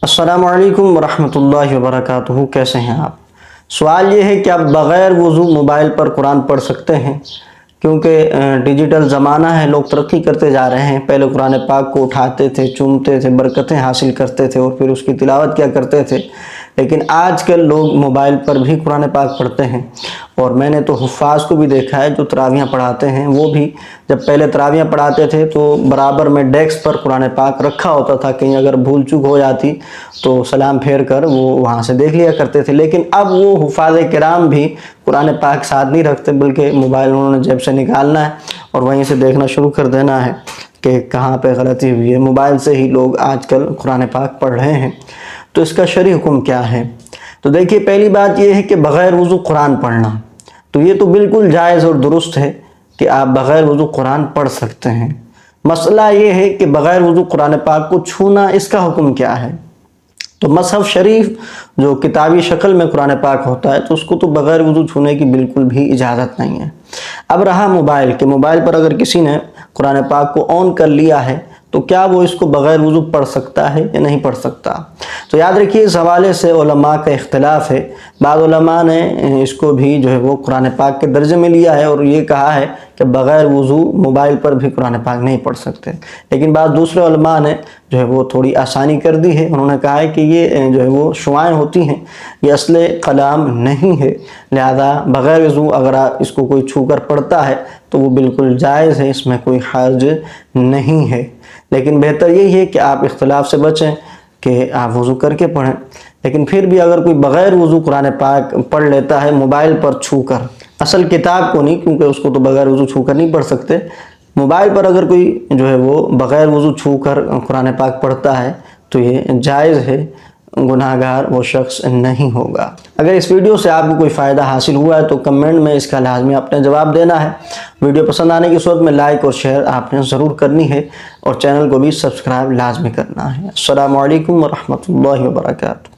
अस्सलामु अलैकुम वरहमतुल्लाहि वबरकातुहू। कैसे हैं आप? सवाल ये है कि आप बग़ैर वज़ू मोबाइल पर कुरान पढ़ सकते हैं? क्योंकि डिजिटल ज़माना है, लोग तरक्की करते जा रहे हैं। पहले कुरान पाक को उठाते थे, चूमते थे, बरकतें हासिल करते थे और फिर उसकी तिलावत क्या करते थे। लेकिन आजकल लोग मोबाइल पर भी कुरान पाक पढ़ते हैं। और मैंने तो हुफ़ाज़ को भी देखा है जो तरावियाँ पढ़ाते हैं, वो भी जब पहले तरावियाँ पढ़ाते थे तो बराबर में डेस्क पर कुरान पाक रखा होता था। कहीं अगर भूल चूक हो जाती तो सलाम फेर कर वो वहाँ से देख लिया करते थे। लेकिन अब वो हुफ़ाज़ किराम भी कुरान पाक साथ नहीं रखते, बल्कि मोबाइल उन्होंने जेब से निकालना है और वहीं से देखना शुरू कर देना है कि कहाँ पे गलती हुई है। मोबाइल से ही लोग आजकल कुरान पाक पढ़ रहे हैं। तो इसका शरई हुक्म क्या है? तो देखिए, पहली बात यह है कि बग़ैर वज़ू कुरान पढ़ना, तो ये तो बिल्कुल जायज़ और दुरुस्त है कि आप बग़ैर वज़ू कुरान पढ़ सकते हैं। मसला ये है कि बग़ैर वज़ू कुरान पाक को छूना, इसका हुक्म क्या है? तो मसहफ़ शरीफ जो किताबी शक्ल में कुरान पाक होता है, तो उसको तो बग़ैर वज़ू छूने की बिल्कुल भी इजाज़त नहीं है। अब रहा मोबाइल के, मोबाइल पर अगर किसी ने कुरान पाक को ऑन कर लिया है तो क्या वो इसको बग़ैर वज़ू पढ़ सकता है या नहीं पढ़ सकता? तो याद रखिए, इस हवाले से उलमा का इख्तिलाफ़ है। बाद उलमा ने इसको भी जो है वो कुरान पाक के दर्जे में लिया है और ये कहा है कि बग़ैर वज़ू मोबाइल पर भी कुरान पाक नहीं पढ़ सकते। लेकिन बाद दूसरे उलमा ने जो है वो थोड़ी आसानी कर दी है। उन्होंने कहा है कि ये जो है वो शुआएँ होती हैं, ये असले कलाम नहीं है, लिहाजा बग़ैर वज़ू अगर इसको कोई छू कर पढ़ता है तो वो बिल्कुल जायज़ है, इसमें कोई हर्ज नहीं है। लेकिन बेहतर यही है कि आप इख्तिलाफ़ से बचें कि आप वज़ू करके पढ़ें। लेकिन फिर भी अगर कोई बग़ैर वज़ू कुरान पाक पढ़ लेता है मोबाइल पर छू कर, असल किताब को नहीं, क्योंकि उसको तो बग़ैर वज़ू छू कर नहीं पढ़ सकते, मोबाइल पर अगर कोई जो है वो बग़ैर वज़ू छू कर कुरान पाक पढ़ता है तो ये जायज़ है, गुनाहगार वो शख्स नहीं होगा। अगर इस वीडियो से आपको कोई फ़ायदा हासिल हुआ है तो कमेंट में इसका लाजमी आपने जवाब देना है। वीडियो पसंद आने की सूरत में लाइक और शेयर आपने ज़रूर करनी है और चैनल को भी सब्सक्राइब लाजमी करना है। अस्सलामु अलैकुम वरहमतुल्लाहि वबरकातुहू।